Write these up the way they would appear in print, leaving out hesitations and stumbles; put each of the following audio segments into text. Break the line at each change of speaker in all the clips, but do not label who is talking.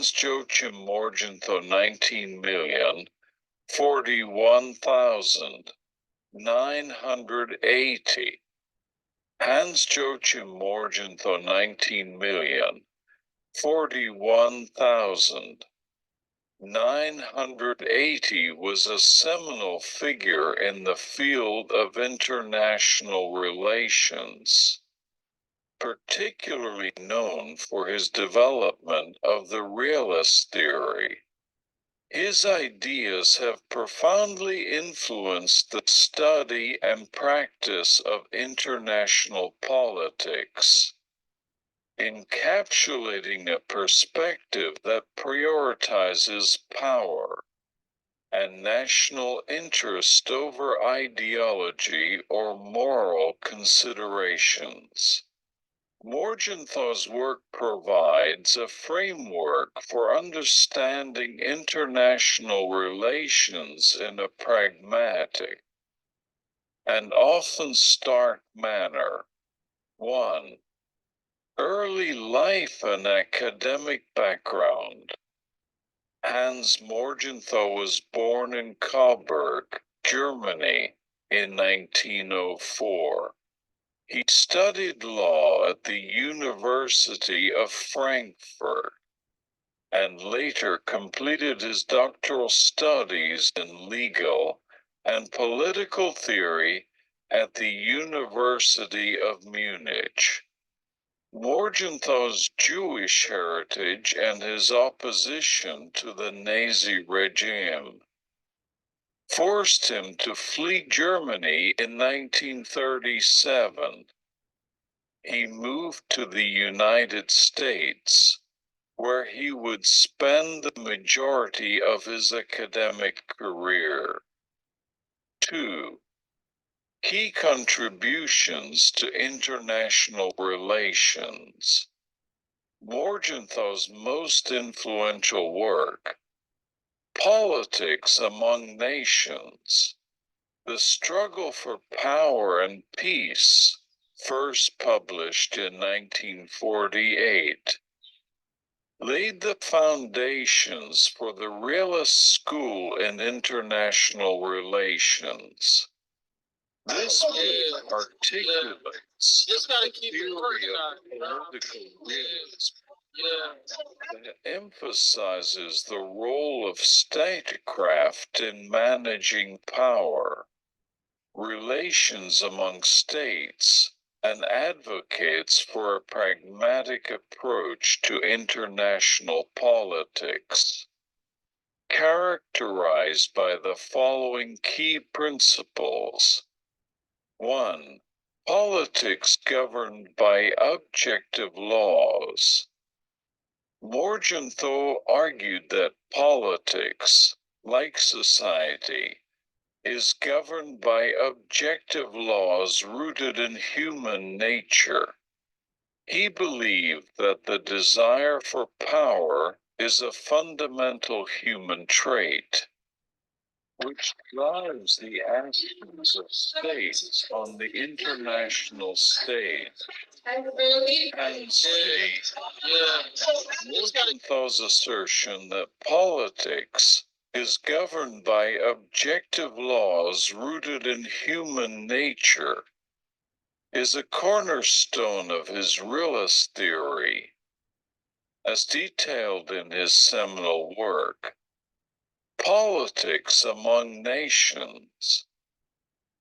Hans Joachim Morgenthau 19,041,980. Hans Joachim Morgenthau 19,041,980 was a seminal figure in the field of international relations, particularly known for his development of the realist theory. His ideas have profoundly influenced the study and practice of international politics, encapsulating a perspective that prioritizes power and national interest over ideology or moral considerations. Morgenthau's work provides a framework for understanding international relations in a pragmatic and often stark manner. 1. Early life and academic background. Hans Morgenthau was born in Coburg, Germany, in 1904. He studied law at the University of Frankfurt and later completed his doctoral studies in legal and political theory at the University of Munich. Morgenthau's Jewish heritage and his opposition to the Nazi regime forced him to flee Germany in 1937. He moved to the United States, where he would spend the majority of his academic career. 2. Key contributions to international relations. Morgenthau's most influential work, Politics Among Nations, The Struggle for Power and Peace, first published in 1948, laid the foundations for the realist school in international relations. This book articulates the theory of political realism that emphasizes the role of statecraft in managing power, relations among states, and advocates for a pragmatic approach to international politics, characterized by the following key principles. 1. Politics governed by objective laws. Morgenthau argued that politics, like society, is governed by objective laws rooted in human nature. He believed that the desire for power is a fundamental human trait, which drives the actions of states on the international stage. Morgenthau's assertion that politics is governed by objective laws rooted in human nature is a cornerstone of his realist theory, as detailed in his seminal work, Politics Among Nations.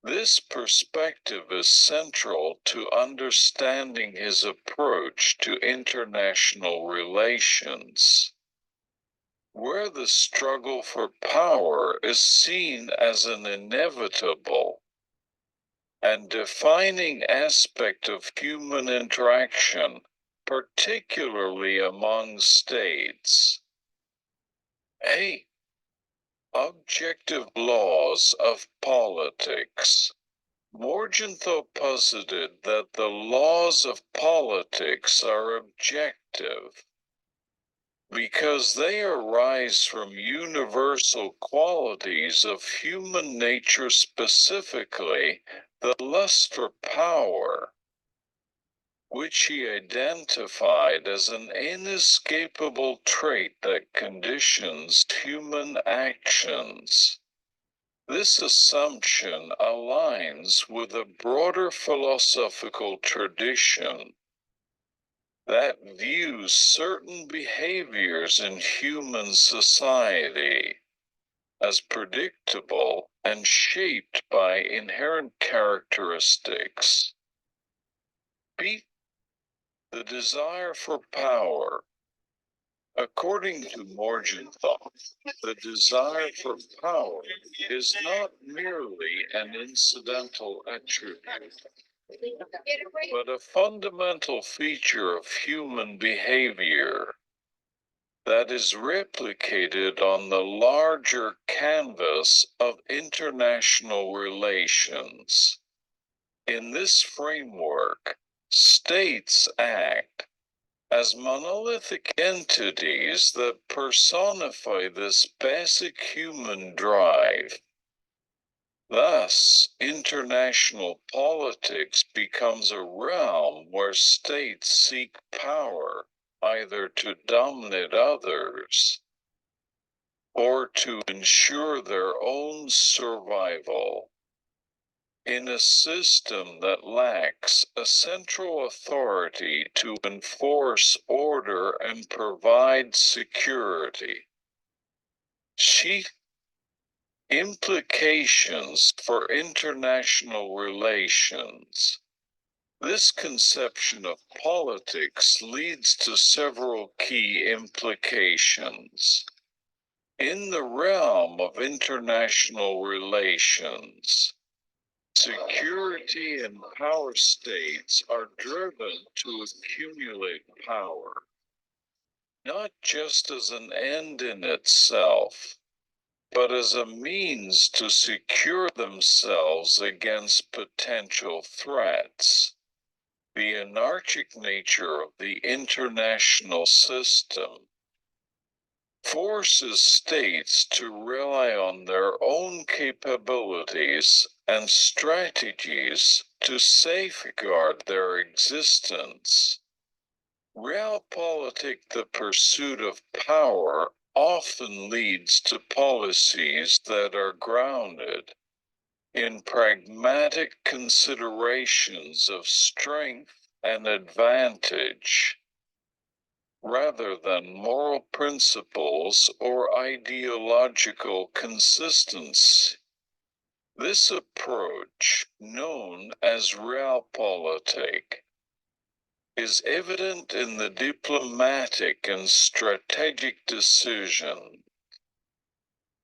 This perspective is central to understanding his approach to international relations, where the struggle for power is seen as an inevitable and defining aspect of human interaction, particularly among states. A. Objective laws of politics. Morgenthau posited that the laws of politics are objective because they arise from universal qualities of human nature, specifically the lust for power, which he identified as an inescapable trait that conditions human actions. This assumption aligns with a broader philosophical tradition that views certain behaviors in human society as predictable and shaped by inherent characteristics. B. The desire for power. According to Morgenthau, the desire for power is not merely an incidental attribute, but a fundamental feature of human behavior that is replicated on the larger canvas of international relations. In this framework, states act as monolithic entities that personify this basic human drive. Thus, international politics becomes a realm where states seek power either to dominate others or to ensure their own survival. In a system that lacks a central authority to enforce order and provide security. Implications for international relations. This conception of politics leads to several key implications. In the realm of international relations, security and power states are driven to accumulate power, not just as an end in itself, but as a means to secure themselves against potential threats. The anarchic nature of the international system forces states to rely on their own capabilities and strategies to safeguard their existence. Realpolitik, the pursuit of power, often leads to policies that are grounded in pragmatic considerations of strength and advantage, rather than moral principles or ideological consistency. This approach, known as realpolitik, is evident in the diplomatic and strategic decision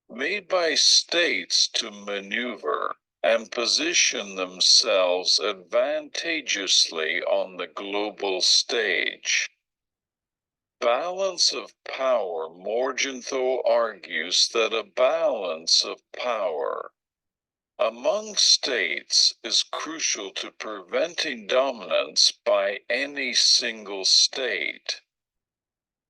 made by states to maneuver and position themselves advantageously on the global stage. Balance of power. Morgenthau argues that a balance of power among states is crucial to preventing dominance by any single state,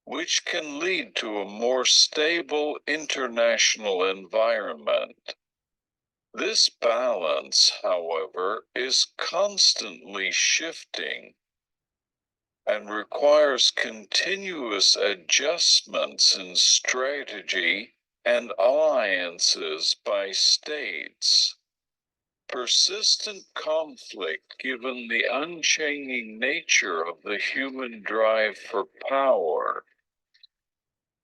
which can lead to a more stable international environment. This balance, however, is constantly shifting and requires continuous adjustments in strategy and alliances by states. Persistent conflict, given the unchanging nature of the human drive for power.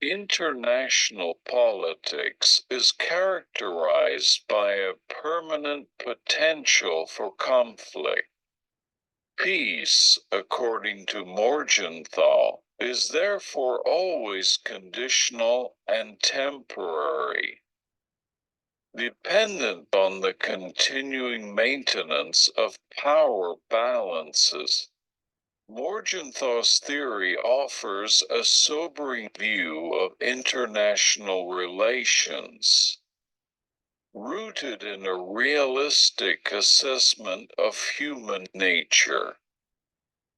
International politics is characterized by a permanent potential for conflict. Peace, according to Morgenthau, is therefore always conditional and temporary, dependent on the continuing maintenance of power balances. Morgenthau's theory offers a sobering view of international relations, rooted in a realistic assessment of human nature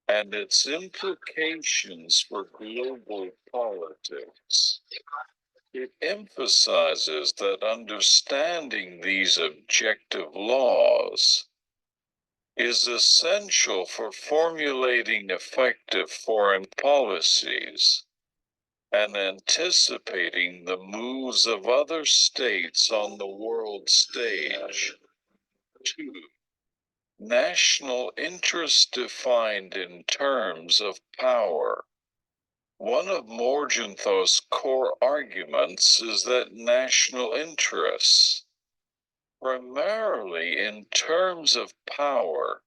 and its implications for global politics. It emphasizes that understanding these objective laws is essential for formulating effective foreign policies and anticipating the moves of other states on the world stage. 2. National interest defined in terms of power. One of Morgenthau's core arguments is that national interests, primarily in terms of power,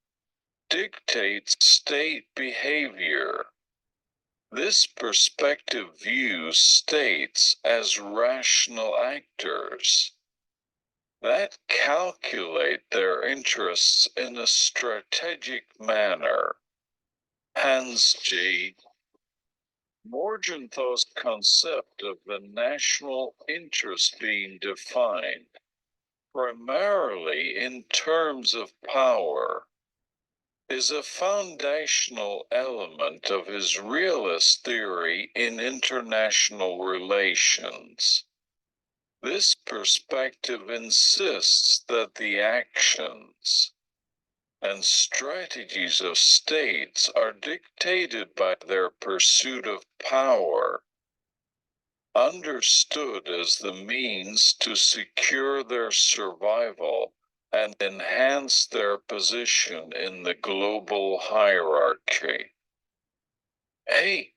dictates state behavior. This perspective views states as rational actors that calculate their interests in a strategic manner. Hans J. Morgenthau's concept of the national interest being defined primarily in terms of power is a foundational element of his realist theory in international relations. This perspective insists that the actions and strategies of states are dictated by their pursuit of power, understood as the means to secure their survival and enhance their position in the global hierarchy. A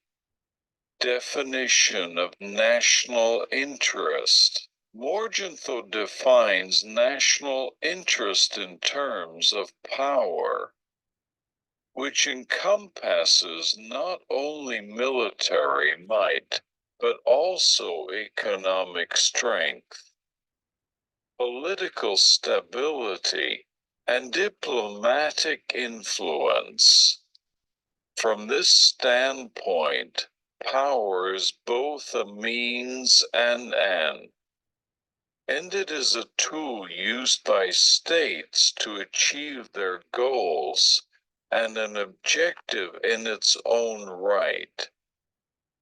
definition of national interest. Morgenthau defines national interest in terms of power, which encompasses not only military might, but also economic strength, political stability, and diplomatic influence. From this standpoint, power is both a means and an end. It is a tool used by states to achieve their goals and an objective in its own right.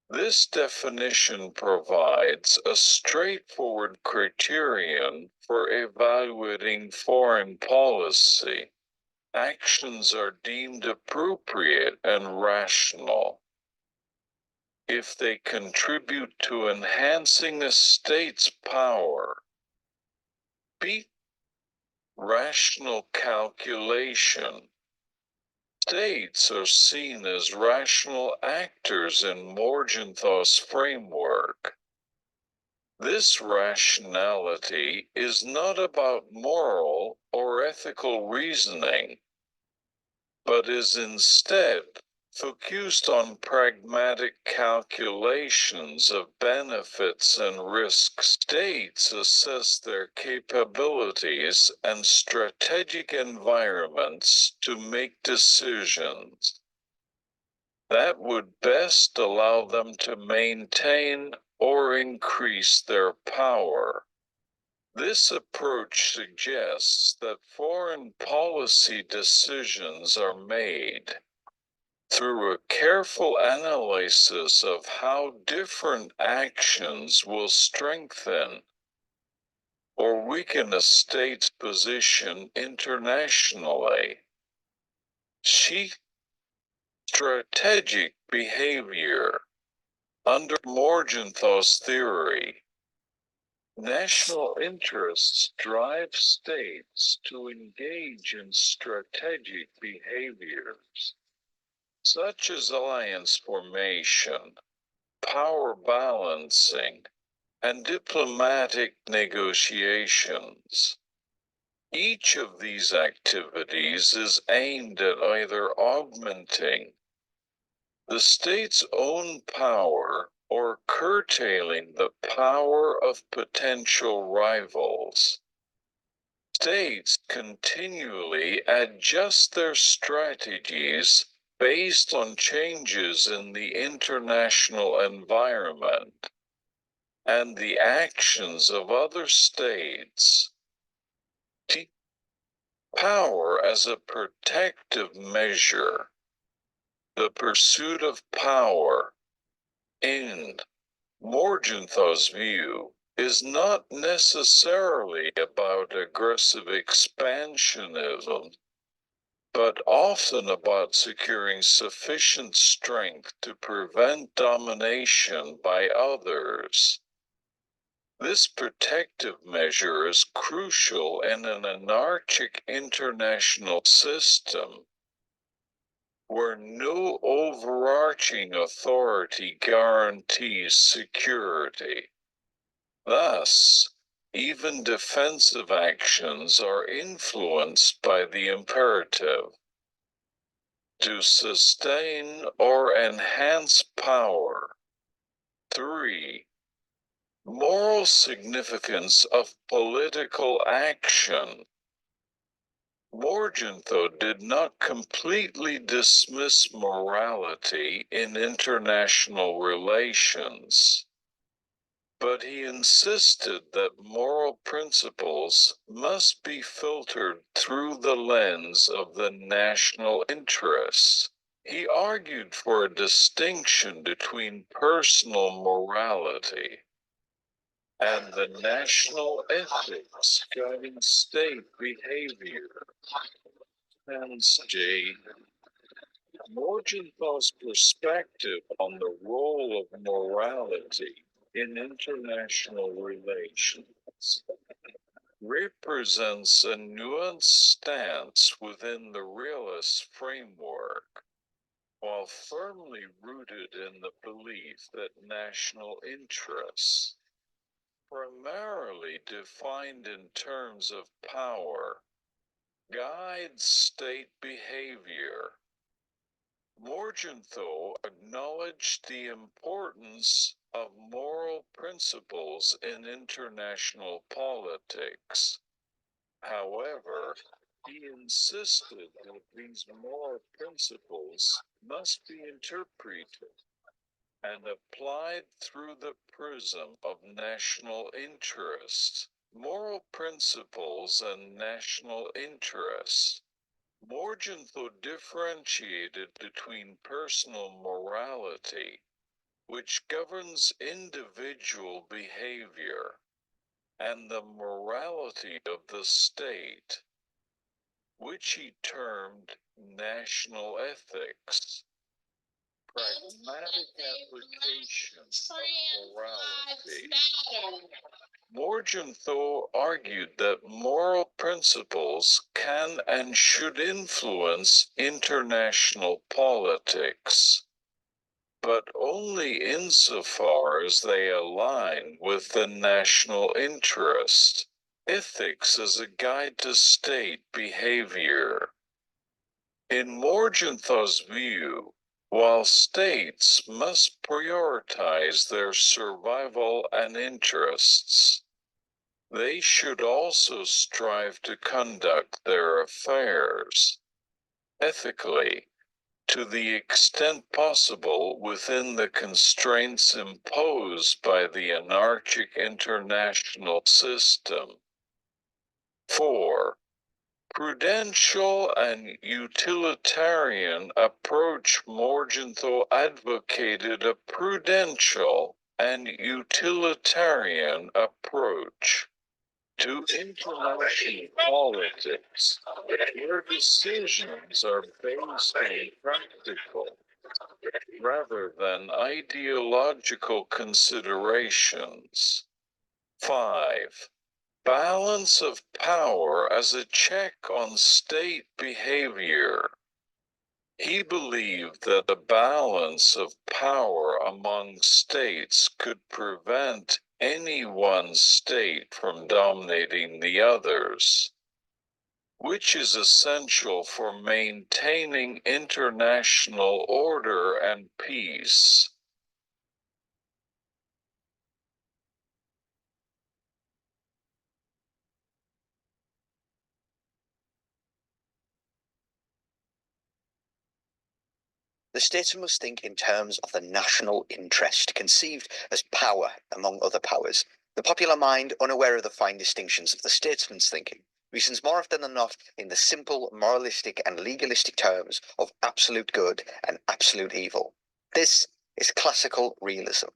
This definition provides a straightforward criterion for evaluating foreign policy. Actions are deemed appropriate and rational if they contribute to enhancing a state's power. B. Rational calculation. States are seen as rational actors in Morgenthau's framework. This rationality is not about moral or ethical reasoning, but is instead focused on pragmatic calculations of benefits and risks. States assess their capabilities and strategic environments to make decisions that would best allow them to maintain or increase their power. This approach suggests that foreign policy decisions are made through a careful analysis of how different actions will strengthen or weaken a state's position internationally. Strategic behavior. Under Morgenthau's theory, national interests drive states to engage in strategic behaviors, such as alliance formation, power balancing, and diplomatic negotiations. Each of these activities is aimed at either augmenting the state's own power or curtailing the power of potential rivals. States continually adjust their strategies based on changes in the international environment and the actions of other states. Power as a protective measure. The pursuit of power, in Morgenthau's view, is not necessarily about aggressive expansionism, but often about securing sufficient strength to prevent domination by others. This protective measure is crucial in an anarchic international system where no overarching authority guarantees security. Thus, even defensive actions are influenced by the imperative to sustain or enhance power. 3. Moral significance of political action. Morgenthau did not completely dismiss morality in international relations, but he insisted that moral principles must be filtered through the lens of the national interests. He argued for a distinction between personal morality and the national ethics guiding state behavior. Hence, J. Morgenthau's perspective on the role of morality in international relations represents a nuanced stance within the realist framework, while firmly rooted in the belief that national interests, primarily defined in terms of power, guide state behavior. Morgenthau acknowledged the importance of moral principles in international politics. However, he insisted that these moral principles must be interpreted and applied through the prism of national interest. Moral principles and national interest. Morgenthau differentiated between personal morality, which governs individual behavior, and the morality of the state, which he termed national ethics. Pragmatic application of morality. Morgenthau argued that moral principles can and should influence international politics, but only insofar as they align with the national interest. Ethics as a guide to state behavior. In Morgenthau's view, while states must prioritize their survival and interests, they should also strive to conduct their affairs ethically, to the extent possible within the constraints imposed by the anarchic international system. 4. Prudential and utilitarian approach. Morgenthau advocated a prudential and utilitarian approach to international politics, where decisions are based on practical rather than ideological considerations. 5. Balance of power as a check on state behavior. He believed that a balance of power among states could prevent any one state from dominating the others, which is essential for maintaining international order and peace.
The statesman must think in terms of the national interest, conceived as power among other powers. The popular mind, unaware of the fine distinctions of the statesman's thinking, reasons more often than not in the simple, moralistic and legalistic terms of absolute good and absolute evil. This is classical realism.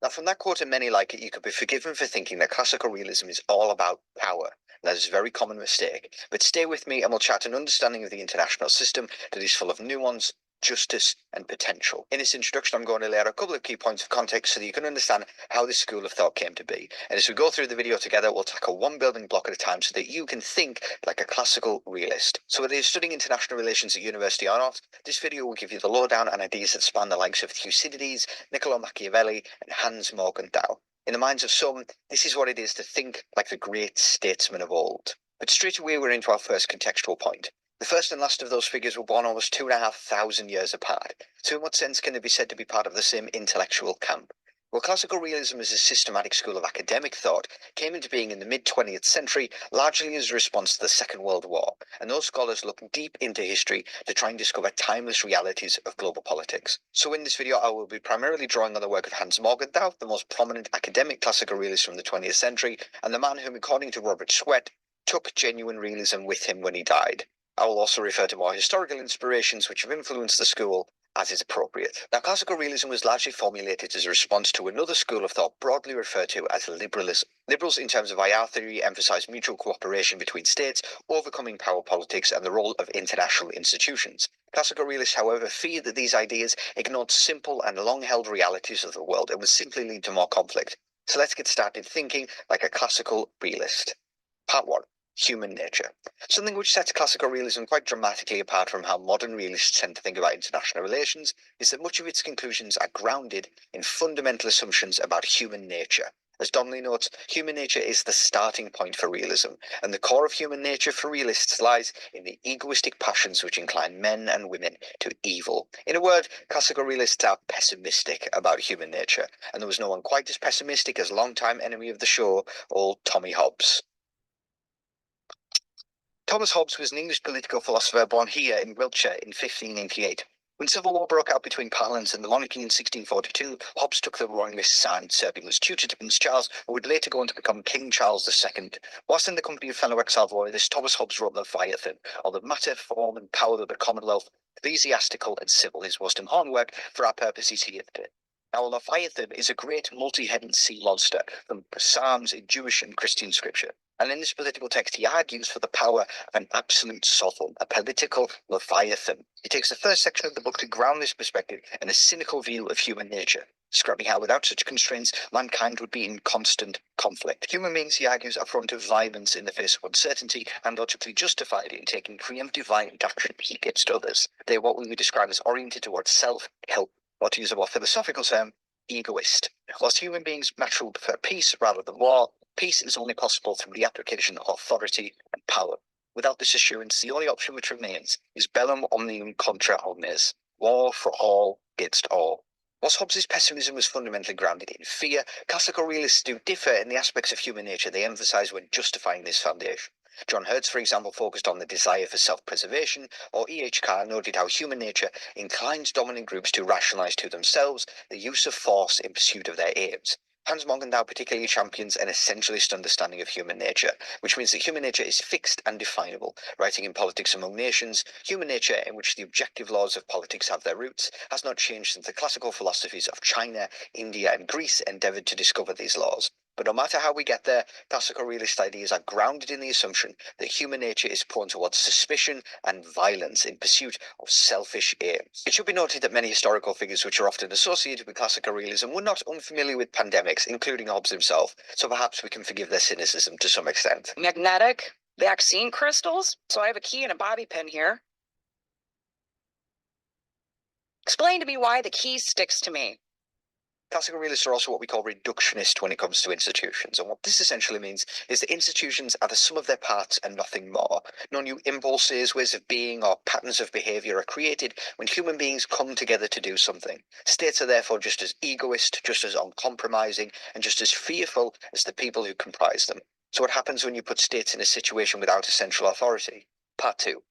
Now, from that quote and many like it, you could be forgiven for thinking that classical realism is all about power. That is a very common mistake. But stay with me and we'll chart an understanding of the international system that is full of nuance, justice, and potential. In this introduction, I'm going to lay out a couple of key points of context so that you can understand how this school of thought came to be. And as we go through the video together, we'll tackle one building block at a time so that you can think like a classical realist. So whether you're studying international relations at university or not, this video will give you the lowdown and ideas that span the likes of Thucydides, Niccolo Machiavelli, and Hans Morgenthau. In the minds of some, this is what it is to think like the great statesmen of old. But straight away, we're into our first contextual point. The first and last of those figures were born almost 2,500 years apart, so in what sense can they be said to be part of the same intellectual camp? Well, classical realism as a systematic school of academic thought came into being in the mid-20th century, largely as a response to the Second World War, and those scholars looked deep into history to try and discover timeless realities of global politics. So in this video, I will be primarily drawing on the work of Hans Morgenthau, the most prominent academic classical realist from the 20th century, and the man whom, according to Robert Sweat, took genuine realism with him when he died. I will also refer to more historical inspirations which have influenced the school as is appropriate. Now, classical realism was largely formulated as a response to another school of thought broadly referred to as liberalism. Liberals, in terms of IR theory, emphasise mutual cooperation between states, overcoming power politics, and the role of international institutions. Classical realists, however, feared that these ideas ignored simple and long-held realities of the world and would simply lead to more conflict. So let's get started thinking like a classical realist. Part 1. Human nature. Something which sets classical realism quite dramatically apart from how modern realists tend to think about international relations is that much of its conclusions are grounded in fundamental assumptions about human nature. As Donnelly notes, human nature is the starting point for realism, and the core of human nature for realists lies in the egoistic passions which incline men and women to evil. In a word, classical realists are pessimistic about human nature, and there was no one quite as pessimistic as longtime enemy of the show, old Tommy Hobbes. Thomas Hobbes was an English political philosopher born here in Wiltshire in 1588. When civil war broke out between Parliament and the monarchy in 1642, Hobbes took the royalist side, serving as tutor to Prince Charles, who would later go on to become King Charles II. Whilst in the company of fellow exiled royalists, Thomas Hobbes wrote Leviathan, or the matter, form, and power of the Commonwealth, ecclesiastical and civil. His most important work for our purposes here today. Now, Leviathan is a great multi-headed sea monster from Psalms in Jewish and Christian scripture. And in this political text, he argues for the power of an absolute sovereign, a political Leviathan. He takes the first section of the book to ground this perspective in a cynical view of human nature, describing how without such constraints, mankind would be in constant conflict. Human beings, he argues, are prone to violence in the face of uncertainty and logically justified in taking preemptive violent action against others. They are what we would describe as oriented towards self-help, or to use a more philosophical term, egoist. Whilst human beings naturally prefer peace rather than war, peace is only possible through the application of authority and power. Without this assurance, the only option which remains is bellum omnium contra omnes, war for all against all. Whilst Hobbes' pessimism was fundamentally grounded in fear, classical realists do differ in the aspects of human nature they emphasise when justifying this foundation. John Hertz, for example, focused on the desire for self-preservation, or E.H. Carr noted how human nature inclines dominant groups to rationalise to themselves the use of force in pursuit of their aims. Hans Morgenthau particularly champions an essentialist understanding of human nature, which means that human nature is fixed and definable. Writing in Politics Among Nations, human nature, in which the objective laws of politics have their roots, has not changed since the classical philosophies of China, India, and Greece endeavoured to discover these laws. But no matter how we get there, classical realist ideas are grounded in the assumption that human nature is prone towards suspicion and violence in pursuit of selfish aims. It should be noted that many historical figures which are often associated with classical realism were not unfamiliar with pandemics, including Hobbes himself, so perhaps we can forgive their cynicism to some extent.
Magnetic vaccine crystals? So I have a key and a bobby pin here. Explain to me why the key sticks to me.
Classical realists are also what we call reductionist when it comes to institutions, and what this essentially means is that institutions are the sum of their parts and nothing more. No new impulses, ways of being, or patterns of behaviour are created when human beings come together to do something. States are therefore just as egoist, just as uncompromising, and just as fearful as the people who comprise them. So what happens when you put states in a situation without a central authority? Part 2.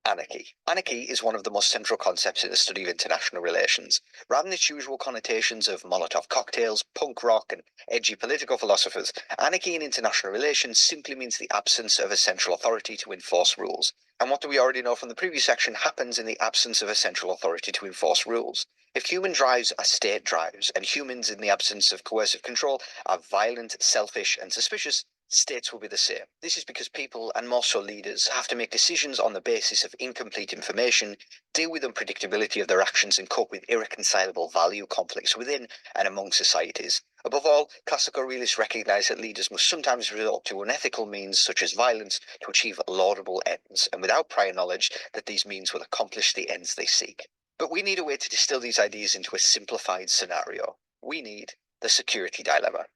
Anarchy. Anarchy is one of the most central concepts in the study of international relations. Rather than its usual connotations of Molotov cocktails, punk rock, and edgy political philosophers, anarchy in international relations simply means the absence of a central authority to enforce rules. And what do we already know from the previous section happens in the absence of a central authority to enforce rules? If human drives are state drives, and humans in the absence of coercive control are violent, selfish, and suspicious, states will be the same. This is because people, and more so leaders, have to make decisions on the basis of incomplete information, deal with unpredictability of their actions, and cope with irreconcilable value conflicts within and among societies. Above all, classical realists recognise that leaders must sometimes resort to unethical means such as violence to achieve laudable ends, and without prior knowledge that these means will accomplish the ends they seek. But we need a way to distill these ideas into a simplified scenario. We need the security dilemma.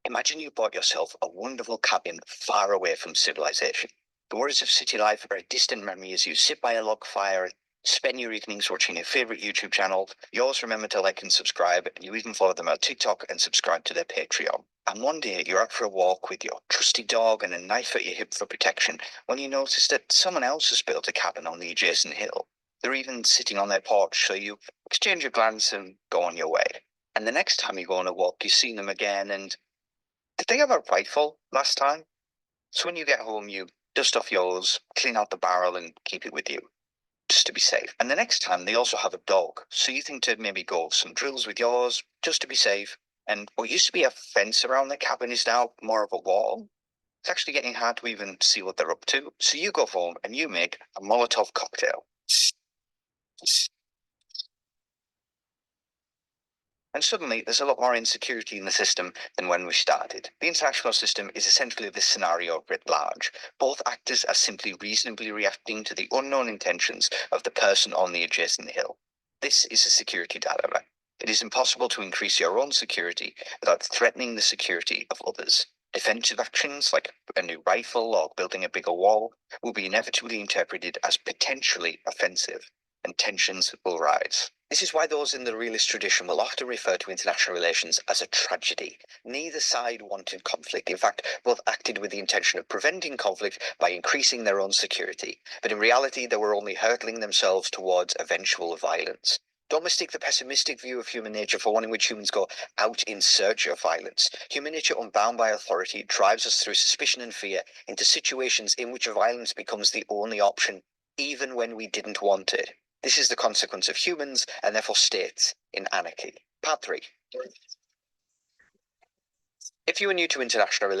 Imagine you bought yourself a wonderful cabin far away from civilization. The worries of city life are a distant memory as you sit by a log fire, spend your evenings watching your favourite YouTube channel. You always remember to like and subscribe, and you even follow them on TikTok and subscribe to their Patreon. And one day you're out for a walk with your trusty dog and a knife at your hip for protection when you notice that someone else has built a cabin on the adjacent hill. They're even sitting on their porch, so you exchange a glance and go on your way. And the next time you go on a walk, you see them again, and did they have a rifle last time? So when you get home, you dust off yours, clean out the barrel, and keep it with you, just to be safe. And the next time, they also have a dog, so you think to maybe go some drills with yours, just to be safe. And what used to be a fence around the cabin is now more of a wall. It's actually getting hard to even see what they're up to. So you go home and you make a Molotov cocktail. And suddenly, there's a lot more insecurity in the system than when we started. The international system is essentially this scenario writ large. Both actors are simply reasonably reacting to the unknown intentions of the person on the adjacent hill. This is a security dilemma. It is impossible to increase your own security without threatening the security of others. Defensive actions like a new rifle or building a bigger wall will be inevitably interpreted as potentially offensive, and tensions will rise. This is why those in the realist tradition will often refer to international relations as a tragedy. Neither side wanted conflict. In fact, both acted with the intention of preventing conflict by increasing their own security. But in reality, they were only hurtling themselves towards eventual violence. Don't mistake the pessimistic view of human nature for one in which humans go out in search of violence. Human nature, unbound by authority, drives us through suspicion and fear into situations in which violence becomes the only option, even when we didn't want it. This is the consequence of humans, and therefore states, in anarchy. Part 3. If you are new to international relations,